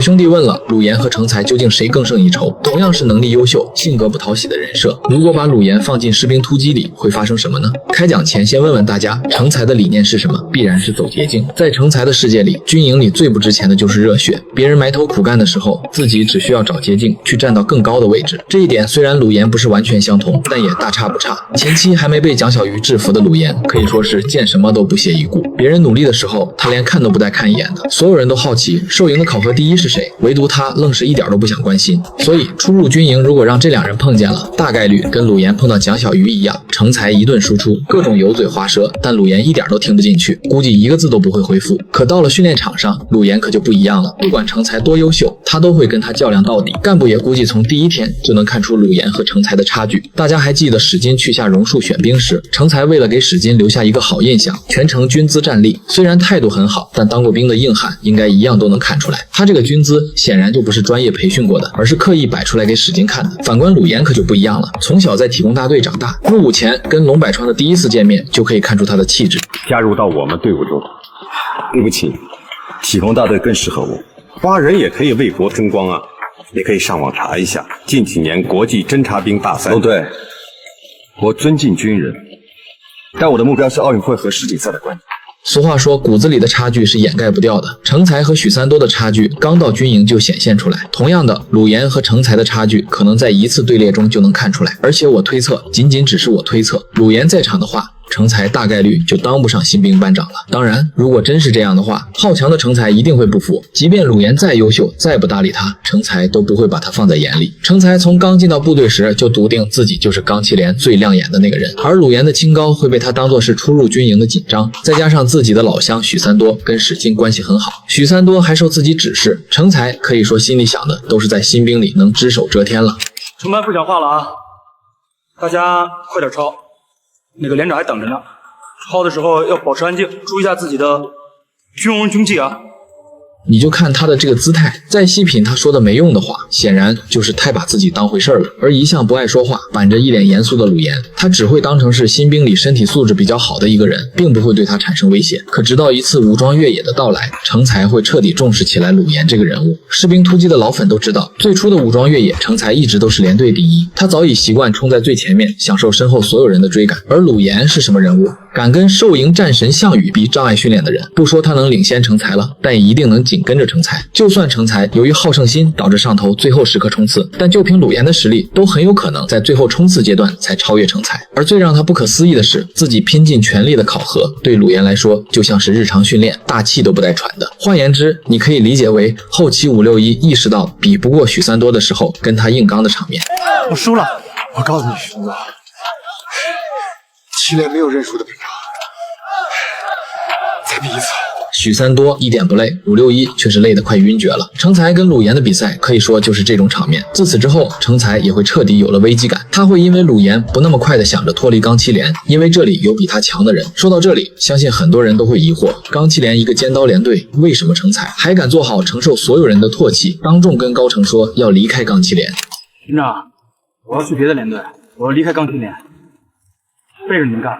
兄弟问了，鲁延和成才究竟谁更胜一筹？同样是能力优秀、性格不讨喜的人设，如果把鲁延放进士兵突击里，会发生什么呢？开讲前先问问大家，成才的理念是什么？必然是走捷径。在成才的世界里，军营里最不值钱的就是热血。别人埋头苦干的时候，自己只需要找捷径去站到更高的位置。这一点虽然鲁延不是完全相同，但也大差不差。前期还没被蒋小鱼制服的鲁延，可以说是见什么都不屑一顾。别人努力的时候，他连看都不带看一眼的。所有人都好奇受营的考核第一是谁，唯独他愣是一点都不想关心。所以初入军营，如果让这两人碰见了，大概率跟鲁延碰到蒋小鱼一样，成才一顿输出，各种油嘴滑舌，但鲁延一点都听不进去，估计一个字都不会回复。可到了训练场上，鲁延可就不一样了，不管成才多优秀，他都会跟他较量到底。干部也估计从第一天就能看出鲁延和成才的差距。大家还记得史金去下榕树选兵时，成才为了给史金留下一个好印象，全程军姿站立，虽然态度很好，但当过兵的硬汉应该一样都能看出来，他这个军姿显然就不是专业培训过的，而是刻意摆出来给史金看的。反观鲁延可就不一样了，从小在体工大队长大，入伍前跟龙百川的第一次见面就可以看出他的气质。加入到我们队伍中，对不起，体工大队更适合我。挖人也可以为国争光啊！你可以上网查一下近几年国际侦察兵大赛。对，我尊敬军人，但我的目标是奥运会和世锦赛的冠军。俗话说，骨子里的差距是掩盖不掉的。成才和许三多的差距刚到军营就显现出来，同样的，鲁延和成才的差距可能在一次队列中就能看出来。而且我推测，仅仅只是我推测，鲁延在场的话，成才大概率就当不上新兵班长了。当然，如果真是这样的话，好强的成才一定会不服，即便鲁延再优秀，再不搭理他，成才都不会把他放在眼里。成才从刚进到部队时就笃定自己就是钢七连最亮眼的那个人，而鲁延的清高会被他当作是初入军营的紧张，再加上自己的老乡许三多跟史进关系很好，许三多还受自己指示，成才可以说心里想的都是在新兵里能只手遮天了。成班不讲话了啊，大家快点抄。那个连长还等着呢，抄的时候要保持安静，注意一下自己的军容军纪啊。你就看他的这个姿态，再细品他说的没用的话，显然就是太把自己当回事了。而一向不爱说话，板着一脸严肃的鲁延，他只会当成是新兵里身体素质比较好的一个人，并不会对他产生威胁。可直到一次武装越野的到来，成才会彻底重视起来鲁延这个人物。士兵突击的老粉都知道，最初的武装越野，成才一直都是连队第一，他早已习惯冲在最前面，享受身后所有人的追赶。而鲁延是什么人物？敢跟兽营战神项羽比障碍训练的人，不说他能领先成才了，但也一定能紧跟着成才。就算成才由于好胜心导致上头最后时刻冲刺，但就凭鲁延的实力，都很有可能在最后冲刺阶段才超越成才。而最让他不可思议的是，自己拼尽全力的考核，对鲁延来说就像是日常训练，大气都不带喘的。换言之，你可以理解为后期561意识到比不过许三多的时候，跟他硬刚的场面。我输了，我告诉你，徐哥，七连没有认输的兵长，再比一次。许三多一点不累，561却是累得快晕厥了。成才跟鲁延的比赛可以说就是这种场面。自此之后，成才也会彻底有了危机感，他会因为鲁延不那么快的想着脱离钢七连，因为这里有比他强的人。说到这里，相信很多人都会疑惑，钢七连一个尖刀连队，为什么成才还敢做好承受所有人的唾弃，当众跟高成说要离开钢七连？营长，我要去别的连队，我要离开钢七连，背着你们干。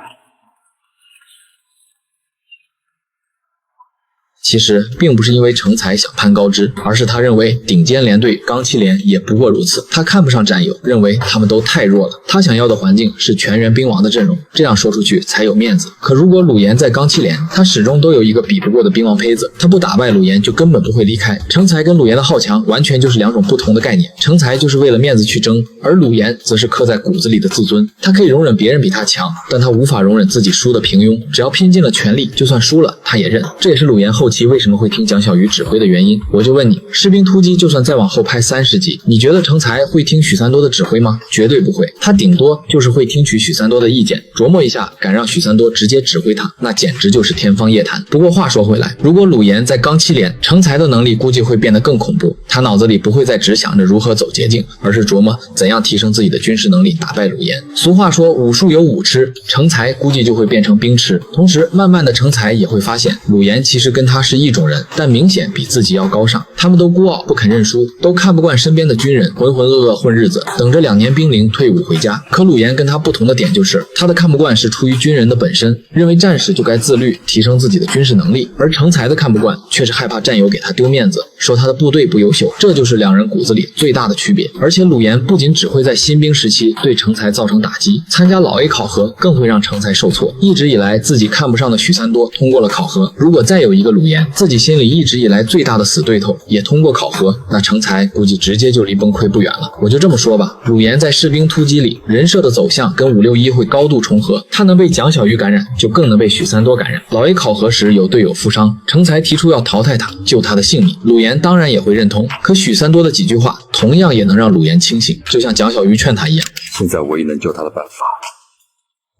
其实并不是因为成才想攀高枝，而是他认为顶尖连队钢七连也不过如此。他看不上战友，认为他们都太弱了。他想要的环境是全员兵王的阵容，这样说出去才有面子。可如果鲁延在钢七连，他始终都有一个比不过的兵王胚子，他不打败鲁延就根本不会离开。成才跟鲁延的好强完全就是两种不同的概念。成才就是为了面子去争，而鲁延则是刻在骨子里的自尊。他可以容忍别人比他强，但他无法容忍自己输的平庸。只要拼尽了全力，就算输了他也认。这也是鲁延后期为什么会听蒋小鱼指挥的原因。我就问你，士兵突击就算再往后拍30集，你觉得成才会听许三多的指挥吗？绝对不会，他顶多就是会听取许三多的意见，琢磨一下，敢让许三多直接指挥他，那简直就是天方夜谭。不过话说回来，如果鲁延在钢七连，成才的能力估计会变得更恐怖。他脑子里不会再只想着如何走捷径，而是琢磨怎样提升自己的军事能力，打败鲁延。俗话说武术有武痴，成才估计就会变成兵痴。同时慢慢的成才也会发现，鲁延其实跟他他是一种人，但明显比自己要高尚。他们都孤傲，不肯认输，都看不惯身边的军人浑浑噩噩混日子，等着2年兵龄退伍回家。可鲁岩跟他不同的点就是，他的看不惯是出于军人的本身，认为战士就该自律，提升自己的军事能力；而成才的看不惯却是害怕战友给他丢面子，说他的部队不优秀。这就是2人骨子里最大的区别。而且鲁岩不仅只会在新兵时期对成才造成打击，参加老 A 考核更会让成才受挫。一直以来自己看不上的许三多通过了考核，如果再有一个鲁岩，自己心里一直以来最大的死对头也通过考核，那成才估计直接就离崩溃不远了。我就这么说吧，鲁岩在士兵突击里人设的走向跟561会高度重合，他能被蒋小鱼感染，就更能被许三多感染。老 A 考核时有队友负伤，成才提出要淘汰他，救他的性命，鲁岩当然也会认同。可许三多的几句话同样也能让鲁岩清醒，就像蒋小鱼劝他一样。现在唯一能救他的办法，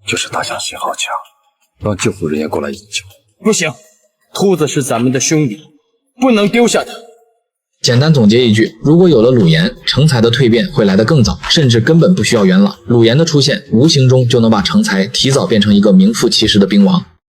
就是打响信号枪，让救护人员过来营救。不行，秃子是咱们的兄弟，不能丢下他。简单总结一句，如果有了鲁岩，成才的蜕变会来得更早，甚至根本不需要元老。鲁岩的出现无形中就能把成才提早变成一个名副其实的兵王。